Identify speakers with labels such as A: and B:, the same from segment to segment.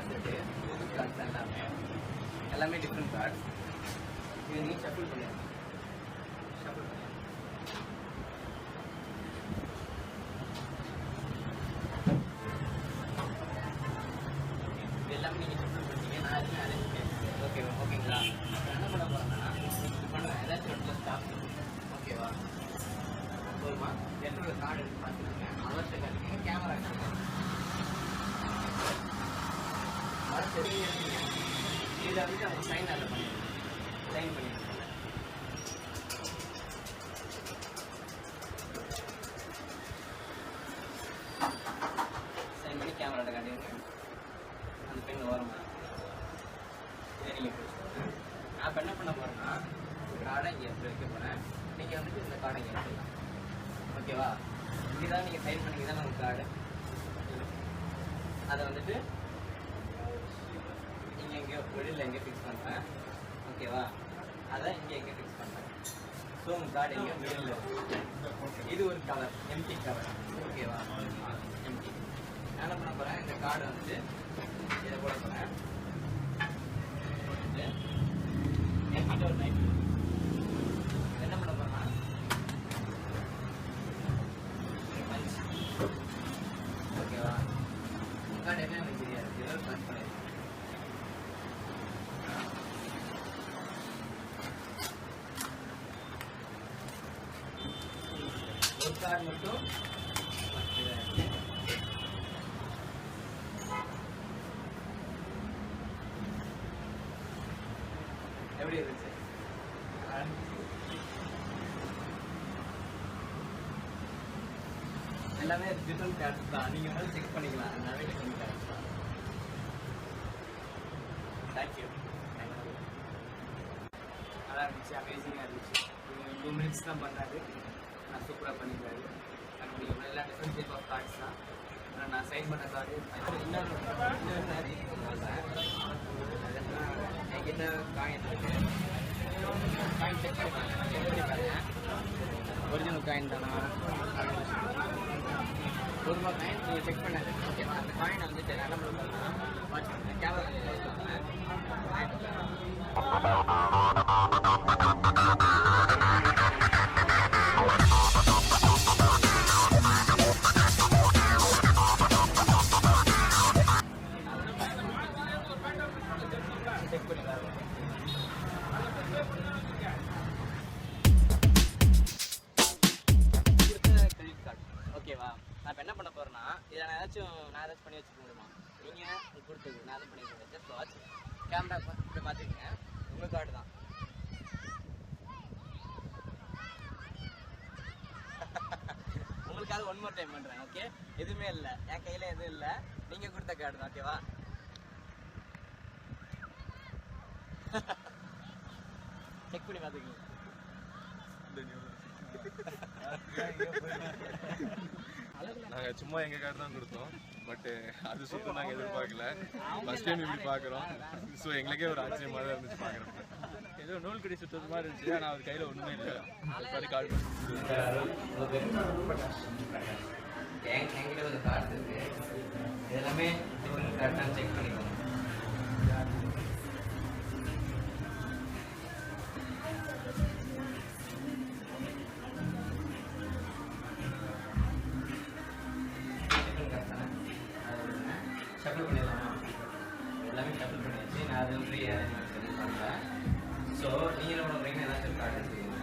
A: Card set புது cards எல்லாமே different cards. இது நீங்கள் ஷஃபிள் பண்ணிடுங்க. ஷஃபிள் பண்ணி இது எல்லாமே நீங்கள் ஷஃபிள் பண்ணிட்டீங்க. நான் எதுவுமே அரேஞ்ச் பண்ணியிருக்கேன். ஓகேங்களா? என்ன பண்ண போகிறேன்னா இது பண்ணுறேன். ஏதாச்சும் இடத்துல ஸ்டாப் ஓகேவா? போதுமா? என்னோட கார்டு எடுத்து பார்த்துக்கோங்க. அவர்கிட்ட காட்டிங்க. கேமரா சரி எடுத்துங்க. இதில் வந்துட்டு அவங்க சைன் அதில் பண்ணிடுங்க. சைன் பண்ணிடுங்க. சைன் பண்ணி கேமராட்ட காட்டிடுங்க. அந்த பெண் ஓரமாக இதை நீங்கள் பிடிச்சிக்கோங்க. நான் இப்போ என்ன பண்ண போகிறேன்னா கார்டை இங்கே எடுத்து வைக்க போகிறேன். நீங்கள் வந்துட்டு இந்த கார்டை இங்கே எடுத்துக்கலாம். ஓகேவா? இங்கே தான் நீங்கள் சைன் பண்ணிங்க தான் உங்கள் கார்டு. அதை வந்துட்டு இங்கே எங்கேயோ வெளியில் எங்கேயோ ஃபிக்ஸ் பண்ணுறேன். ஓகேவா? அதை இங்கே எங்கேயோ ஃபிக்ஸ் பண்ணுறேன். ஸோ உங்கள் கார்டு எங்கேயோ வெளியில் இது ஒரு கவர், எம்டி கவர். ஓகேவா? எம்டி. நான் என்ன பண்ண போகிறேன், இந்த கார்டை வந்துட்டு இதை போட போகிறேன். போட்டுட்டு என்கிட்ட ஒரு நைட் என்ன பண்ண போகிறேன்னா பஞ்ச். ஓகேவா? உங்கள் கார்டு என்ன எனக்கு தெரியாது. ஏதோ பஞ்ச் பண்ணிடுறேன். ஒரு கார்டு மட்டும் எப்படி இருந்துச்சு? எல்லாமே டிஃப்ரெண்ட் கார்ட்ஸ் தான். நீங்கள் வேணாலும் செக் பண்ணிக்கலாம். எல்லாமே டிஃப்ரெண்ட் கார்ட்ஸ் தான். தேங்க்யூ. நல்லா இருந்துச்சு. அமேசிங்காக இருந்துச்சு. 2 மினிட்ஸ் தான் பண்ணாரு. நான் சூப்பராக பண்ணிக்கிறாரு. கண்டுபிடிக்க எல்லா டிஃப்ரெண்ட் டைப் ஆஃப் கார்ட்ஸ் தான். நான் சைன் பண்ண கார்டு இன்னொரு என்கிட்ட காயின் இருக்கு. காயின் செக் பண்ணி பாருங்க. ஒரிஜினல் காயின் தானா? ₹1 காயின் நீங்கள் செக் பண்ணாது. ஓகேவா? அந்த காயினை வந்துட்டு என்ன பண்ணுறேன்னா வாட்ச் பண்ணுறேன். கேமரா செக் பண்ணி பாருங்க. Credit card. ஓகேவா? நான் இப்போ என்ன பண்ண போகிறேன்னா இதை நான் ஏதாச்சும் பண்ணி வச்சுக்க முடியுமா? நீங்கள் கொடுத்தது நான் எதுவும் பண்ணிக்க ஜஸ்ட் வாட்ச். கேமரா இப்படி பார்த்துக்கங்க. உங்கள் கார்டு தான். உங்களுக்காக 1 more டைம் பண்ணுறேன். ஓகே? எதுவுமே இல்லை, என் கையில் எதுவும் இல்லை. நீங்கள் கொடுத்த கார்டு தான். ஓகேவா? செக் பண்ணி பார்த்துக்கங்க.
B: நாங்கள் சும்மா எங்கள் கார்டு தான் கொடுத்தோம். பட் அது சுத்தம் நாங்கள் எதிர்பார்க்கல. ஃபர்ஸ்ட் டைம் இப்படி பார்க்குறோம். ஸோ எங்களுக்கே ஒரு ஆச்சரியமாக தான் இருந்துச்சு பார்க்குறோம். ஏதோ நூல் கடி சுத்தது மாதிரி இருந்துச்சு. ஆனால் அவர் கையில் ஒன்றுமே இல்லை. சாரி கால்
A: என்கிட்ட ஒரு கார்டு இருக்கு. எல்லாமே டிஃப்ரெண்ட் கார்டான்னு செக் பண்ணிக்கோங்க. ஷஃபிள் பண்ணிடலாமா? எல்லாமே ஷஃபிள் பண்ணியாச்சு. நான் அது ஃப்ரீ அரேஞ்ச்மெண்ட் சொல்லி பண்ணுறேன். ஸோ நீங்கள் என்ன பண்ணுறீங்கன்னா ஏதாச்சும் கார்டு எடுத்துக்கோங்க.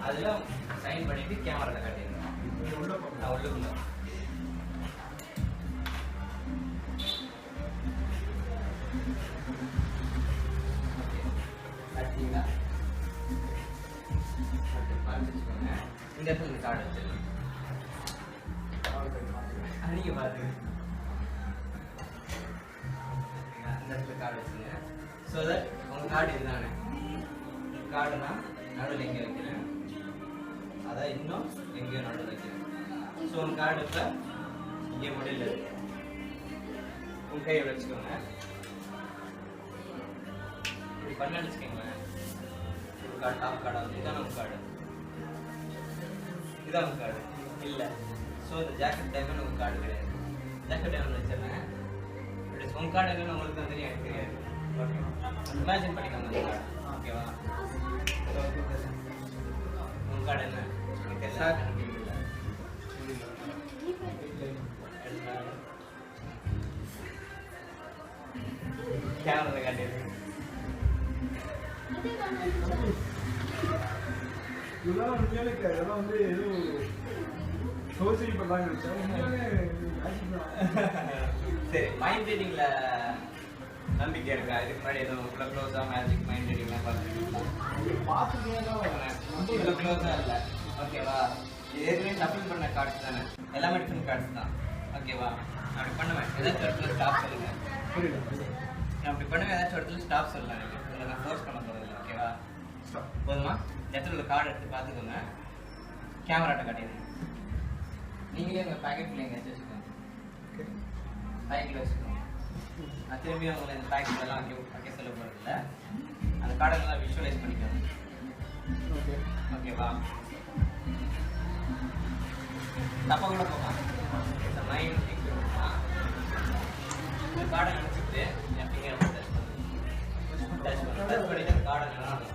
A: அதில் சைன் பண்ணிவிட்டு கேமராவில் காட்டிடுங்க. நான் உள்ளுக்குள்ள காட்டிங்களா? பார்த்து வச்சுக்கோங்க. இந்த இடத்துல இந்த கார்டு வச்சிருக்கேன். நீங்கள் பார்த்துங்க. இந்த இடத்துல கார்டு வச்சுங்க. ஸோ தட் உங்கள் கார்டு இதுதானே. கார்டுனா நடுவில் எங்கே வைக்கிறேன், அதான் இன்னும் எங்கேயோ நடுவில் வைக்கிறேன். ஸோ உங்கள் கார்டு இப்போ இங்கே முடியல இருக்கு. உங்கள் கையை வச்சுக்கோங்க. இப்படி பண்ண வச்சுக்கோங்களேன். ஒரு கார்டு டாப் கார்டாக வந்து இதான் உங்கள் கார்டு. இதான் உங்கள் கார்டு இல்லை. ஸோ இந்த ஜாக்கெட் டைமண்ட் உங்கள் கார்டு கிடையாது. ஜாக்கெட் டைமண்ட் வச்சிடறேன். உங்கள் கார்டு என்னன்னு உங்களுக்கு தான் தெரியும், எனக்கு தெரியாது. ஓகே, இமேஜின் பண்ணிக்கோங்க அந்த கார்டு. ஓகேவா? உங்கள் கார்டு என்ன எனக்கு தெரியல. கேமரா காட்டியிருக்கு.
C: இதெல்லாம் உண்மையாலே இதெல்லாம் வந்து ஏதோ சோசியல் பண்ணாங்க.
A: சரி, மைண்ட் ரீடிங்ல நம்பிக்கை இருக்கா? இதுக்கு முன்னாடி எதுவும் இவ்வளோ க்ளோஸாக மேஜிக் மைண்ட் ரீடிங்லாம் பார்த்துருக்கீங்களா? இவ்வளோ க்ளோஸாக இல்லை. ஓகேவா? இது ஏற்கனவே ஷஃபில் பண்ண கார்ட்ஸ் தானே, எல்லாமே டிஃப்ரெண்ட் கார்ட்ஸ் தான். ஓகேவா? நான் அப்படி பண்ணுவேன், ஏதாச்சும் இடத்துல ஸ்டாப் சொல்லுங்க. நான் அப்படி பண்ணுவேன், ஏதாச்சும் இடத்துல ஸ்டாப் சொல்லலாம். நீங்கள் உங்களை நான் ஃபோர்ஸ் பண்ண போகிறதில்ல. ஓகேவா? போதுமா? இடத்துல உள்ள கார்டு எடுத்து பார்த்துக்கோங்க. கேமராட்ட காட்டிடுங்க. நீங்களே உங்கள் பேக்கெட்டில் எங்கேயாச்சும் வச்சுக்கோங்க. பேக்கெட்டில் வச்சுக்கோங்க. நான் திரும்பியும் உங்களை இந்த பேக்கெட்லாம் வைக்க சொல்ல போகிறதில்ல. அந்த கார்டெல்லாம் விஷுவலைஸ் பண்ணிக்கோங்க. ஓகேவா? தப்பாக கூட போகலாம். இந்த மைண்ட் இந்த கார்டை நினச்சிட்டு என் ஃபிங்கரை டச் பண்ணிட்டு அந்த கார்டை நினைக்கணும்.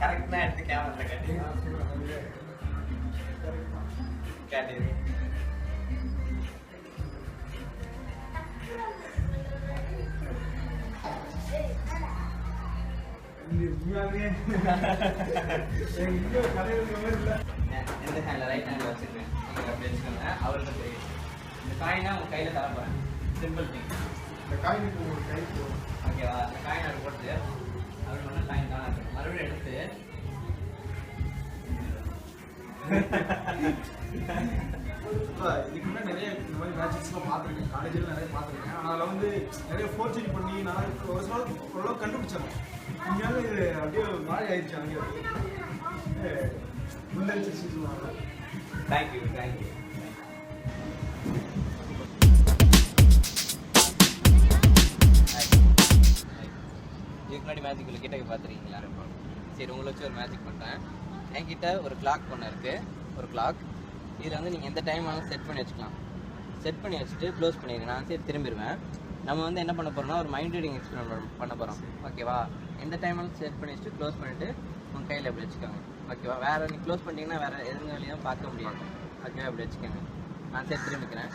A: கரெக்டாக எடுத்து கேமரா காட்டி காட்டிடு. எந்த ஹேண்ட்ல ரைட் ஹேண்ட்ல வச்சிருக்கேன். நீங்க அப்படி வச்சுக்கோங்க. அவருக்கு தெரியும். இந்த காயினா உங்க கையில தர போறேன். Simple thing.
C: இந்த காயினுக்கு ஒரு கை போடும்.
A: ஓகேவா? அந்த காயின் அது போட்டு அப்படி பண்ணா காயின் தானே இருக்கும். மறுபடியும் எடுத்து
C: இதுக்கு முன்னாடி நிறைய இந்த மாதிரி மேஜிக்ஸ்லாம் பார்த்துருக்கேன். காலேஜில் நிறைய பார்த்துருக்கேன். ஆனால் அதில் வந்து நிறைய ஃபோர்ஜரி பண்ணி நான் ஒரு சில ஓரளவுக்கு கண்டுபிடிச்சேன். இங்கேயாவது இது அப்படியே ஒரு மாதிரி ஆயிடுச்சு. அங்கே முன்னெச்சரிச்சு சொல்லுவாங்க.
A: Thank you thank you. இதுக்கு முன்னாடி மேஜிக் உள்ள கிட்டக்க பார்த்துருக்கீங்களா? சரி, உங்களை வச்சு ஒரு மேஜிக் பண்ணுறேன். என்கிட்ட ஒரு கிளாக் ஒன்று இருக்குது. ஒரு கிளாக். இதில் வந்து நீங்கள் எந்த டைம் வேணாலும் செட் பண்ணி வச்சுக்கலாம். செட் பண்ணி வச்சுட்டு க்ளோஸ் பண்ணிடுங்க. நான் சரி திரும்பிடுவேன். நம்ம வந்து என்ன பண்ண போகிறோம்னா ஒரு மைண்ட் ரீடிங் எக்ஸ்பெரிமெண்ட் பண்ண போகிறோம். ஓகேவா? எந்த டைம் வேணாலும் செட் பண்ணி வச்சுட்டு க்ளோஸ் பண்ணிவிட்டு உங்கள் கையில் எப்படி வச்சுக்கோங்க. ஓகேவா? வேறு நீங்கள் க்ளோஸ் பண்ணிட்டீங்கன்னா வேறு எதுங்க வழியும் பார்க்க முடியாது. ஓகேவா? அப்படி வச்சுக்கோங்க. நான் சரி திரும்பிக்கிறேன்.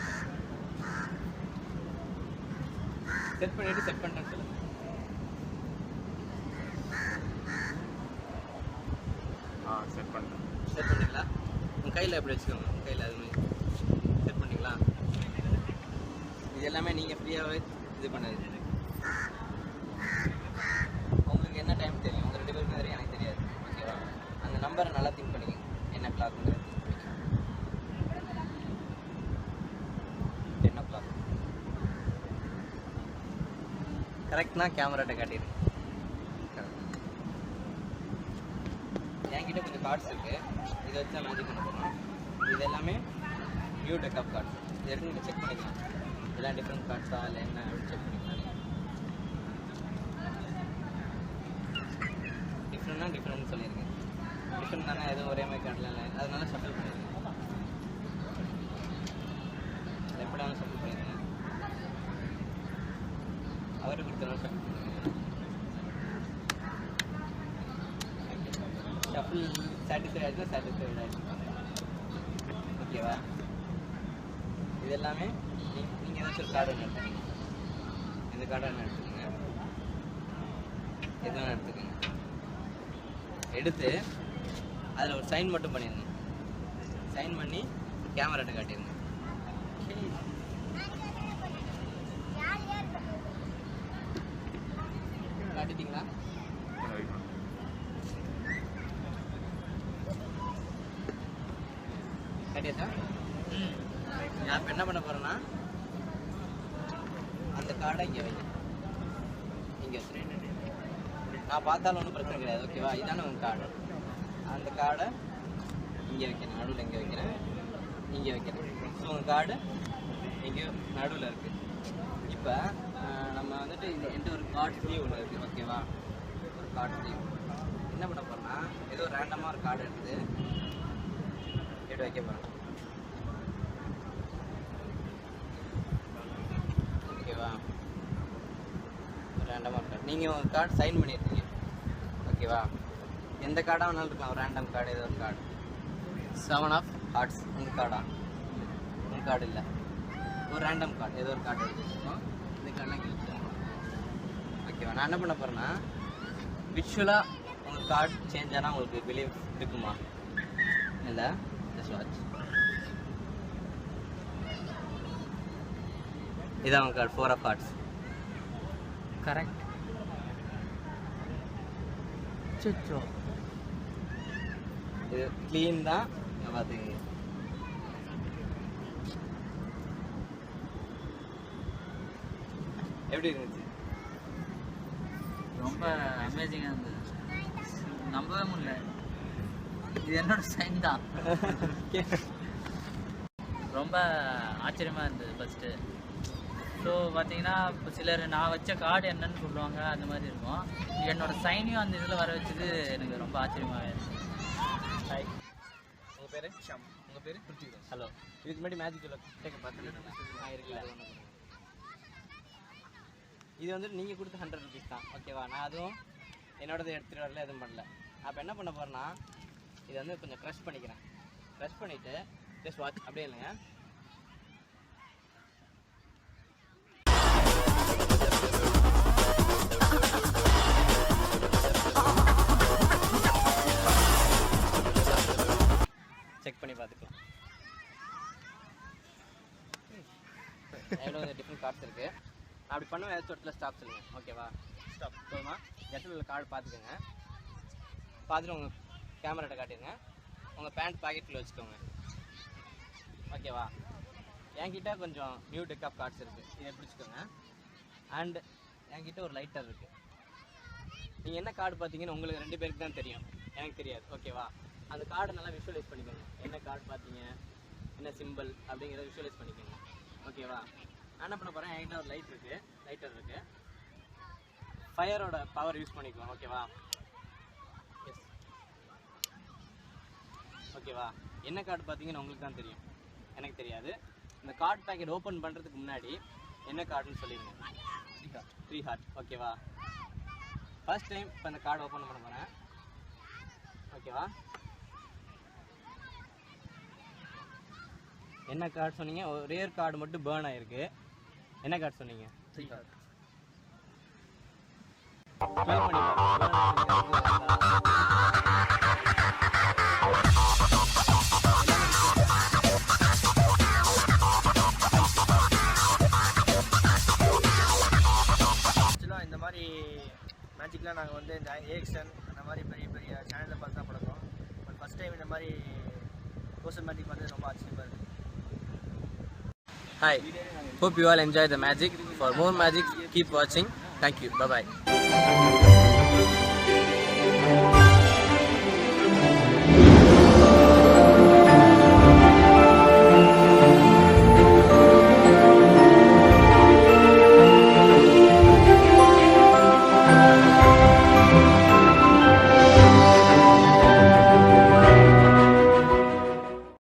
A: செட் பண்ணிவிட்டு செட் பண்ணிட்டேன்னு சொல்லுங்கள்.
B: செட் பண்ணிட்டேன்.
A: செட் பண்ணிங்களா? உங்கள் கையில் எப்படி வச்சுக்கோங்க. உங்கள் கையில் அதுமாதிரி செட் பண்ணிங்களா? இது எல்லாமே நீங்கள் ஃப்ரீயாகவே இது பண்ணது. உங்களுக்கு என்ன டைம் தெரியும்? உங்கள் 2 பேருமே தெரியும், எனக்கு தெரியாது. ஓகேவா? அந்த நம்பரை நல்லா திங்க் பண்ணிக்கோங்க. என்ன கிளாக்குங்கிறது திங்க் பண்ணிக்கோங்க. 10 o'clock. கரெக்ட்னா கேமராட்ட காட்டிடுங்க. என்கிட்ட கொஞ்சம் கார்ட்ஸ் இருக்குது. இதை வச்சு தான் மேஜிக் பண்ண போகிறோம். இது எல்லாமே நியூ டெக் ஆஃப் கார்ட்ஸ். இதை எடுத்து நீங்கள் செக் பண்ணிக்கலாம். இதெல்லாம் டிஃப்ரெண்ட் கார்ட்ஸா இல்லை என்ன அப்படின்னு செக் பண்ணிக்கலாம். டிஃப்ரெண்ட்னா டிஃப்ரெண்ட் சொல்லியிருங்க. டிஃப்ரெண்ட் தானே, எதுவும் ஒரே மாதிரி கார்டில் இல்லை. அதனால ஷஃபில் பண்ணிடுங்க. எப்படினாலும் ஷஃபில் பண்ணிடுங்க. அவருக்கு கொடுத்தனாலும் ஷஃபில் பண்ணிடுங்க. ஷஃபில் சாட்டிஸ்ஃபை ஆகிடுச்சுன்னா சாட்டிஸ்ஃபைட் ஆகிடுச்சு. ஓகேவா? இது எல்லாமே நீங்கள் ஏதாச்சும் ஒரு கார்டு ஒன்று எடுத்துக்கீங்க. இந்த கார்டு ஒன்று எடுத்துக்கோங்க. எது வேணால் எடுத்துக்கோங்க. எடுத்து அதில் ஒரு சைன் மட்டும் பண்ணிடுங்க. சைன் பண்ணி கேமராட்ட காட்டிடுங்க. காட்டிட்டீங்களா? காட்டியாச்சா? நான் இப்போ என்ன பண்ண போகிறேன்னா அந்த கார்டை இங்கே வைங்க. இங்கே வச்சுருங்க. நான் பார்த்தாலும் ஒன்றும் பிரச்சனை கிடையாது. ஓகேவா? இதானே உங்கள் கார்டு. அந்த கார்டை இங்கே வைக்கிறேன். நடுவில் இங்கே வைக்கிறேன். இங்கே வைக்கிறேன். ஸோ உங்கள் கார்டு இங்கே நடுவில் இருக்குது. இப்போ நம்ம வந்துட்டு என்கிட்ட ஒரு கார்டு ஸ்லீவ் ஒன்று இருக்குது ஓகேவா, ஒரு கார்டு ஸ்லீவ். என்ன பண்ண போகிறேன்னா ஏதோ ரேண்டமாக ஒரு கார்டு எடுத்து வைக்க போகிறேன் ஓகேவா. ரேண்டமாக கார்டு நீங்கள் ஒரு கார்டு சைன் பண்ணியிருக்கீங்க ஓகேவா. எந்த கார்டாக வேணாலும் இருக்கலாம், ஒரு ரேண்டம் கார்டு ஏதோ ஒரு கார்டு. 7 ஆஃப் ஹார்ட்ஸ் உங்கள் கார்டா? உங்கள் கார்டு இல்லை, ஒரு ரேண்டம் கார்டு ஏதோ ஒரு கார்டு எடுத்துருக்கோம். இந்த கார்டெலாம் கிழிச்சிருக்கோம் ஓகேவா. நான் என்ன பண்ண போகிறேன்னா விஷுவலாக உங்கள் கார்டு சேஞ்ச் ஆனால் உங்களுக்கு பிலீவ் இருக்குமா இல்லை? Just watch. இதான் உங்கள் card 4 of hearts.
D: Correct. So
A: இது க்ளீன் தான் பார்த்துங்க. எப்படி இருந்துச்சு?
D: ரொம்ப அமேசிங்காக இருந்தது, நம்பவே முடியல. இது என்னோட சைன் தான். ரொம்ப ஆச்சரியமாக இருந்தது ஃபஸ்ட்டு. ஸோ பார்த்தீங்கன்னா இப்போ சிலர் நான் வச்ச கார்டு என்னன்னு சொல்லுவாங்க, அந்த மாதிரி இருக்கும். என்னோட சைனையும் அந்த இதில் வர வச்சது எனக்கு ரொம்ப ஆச்சரியமாகவே இருந்துச்சு.
A: ஹாய், உங்கள் பேர் ஷாம். உங்கள் பேர் பிருத்திவிராஜ். ஹலோ. இதுக்கு முன்னாடி மேஜிக் கேட்க பார்த்துருக்கேன் இருக்குல்ல. இது வந்துட்டு நீங்கள் கொடுத்த 100 ருபீஸ் தான் ஓகேவா. நான் அதுவும் என்னோடது எடுத்துகிட்டு வரல, எதுவும் பண்ணல. அப்போ என்ன பண்ண போகிறேன்னா இதை வந்து கொஞ்சம் க்ரஷ் பண்ணிக்கிறேன். க்ரஷ் பண்ணிவிட்டு ஜஸ்ட் வாட்ச். அப்படியே இல்லைங்க, செக் பண்ணி பார்த்துக்கலாம். எவ்வளோ டிஃப்ரெண்ட் கார்ட்ஸ் இருக்குது. அப்படி பண்ணுவோம். ஏதாச்சும் இடத்துல ஸ்டாப் சொல்லுங்கள் ஓகேவா. ஸ்டாப் போதுமா? இடத்துல உள்ள கார்டு பார்த்துக்கோங்க. பார்த்துட்டு உங்கள் கேமராட்ட காட்டிடுங்க. உங்கள் பேண்ட் பாக்கெட்டில் வச்சுக்கோங்க ஓகேவா. என்கிட்ட கொஞ்சம் நியூ டெக் ஆஃப் கார்ட்ஸ் இருக்குது, இதை பிடிச்சிக்கோங்க. அண்ட் என்கிட்ட ஒரு லைட்டர் இருக்குது. நீங்கள் என்ன கார்டு பார்த்தீங்கன்னு உங்களுக்கு 2 பேருக்கு தான் தெரியும், எனக்கு தெரியாது ஓகேவா. அந்த கார்டை நல்லா விஷுவலைஸ் பண்ணிக்கோங்க. என்ன கார்டு பார்த்தீங்க, என்ன சிம்பிள் அப்படிங்கிறத விஷுவலைஸ் பண்ணிக்கோங்க ஓகேவா. நான் என்ன பண்ண போகிறேன், என்கிட்ட ஒரு லைட்டர் இருக்குது. ஃபயரோட பவர் யூஸ் பண்ணிக்குவோம் ஓகேவா. எஸ் ஓகேவா. என்ன கார்டு பார்த்தீங்கன்னு உங்களுக்கு தான் தெரியும், எனக்கு தெரியாது. இந்த கார்டு பேக்கெட் ஓப்பன் பண்ணுறதுக்கு முன்னாடி என்ன கார்டுன்னு சொல்லிடுங்க. 3 ஹார்ட் ஓகேவா. ஃபர்ஸ்ட் டைம் இப்போ இந்த கார்டு ஓப்பன் பண்ண போகிறேன் ஓகேவா. என்ன கார்டு சொன்னீங்க? ரேர் கார்டு மட்டும் பேர்ன் ஆகிருக்கு. என்ன கார்டு சொன்னீங்க? 3 ஹார்ட். ப்ளே பண்ணி
E: இந்த மாதிரி மேஜிக்லாம் நாங்கள் வந்து இந்த ஏஎக்ஸ்என் அந்த மாதிரி பெரிய பெரிய சேனலில் பார்த்து தான் பழக்கம். பட் ஃபஸ்ட் டைம் இந்த மாதிரி கோசல் மேஜிக் வந்து ரொம்ப ஆச்சரியமாக இருக்குது.
A: Hi, hope you all enjoy the magic. For more magic, keep watching. Thank you. Bye bye.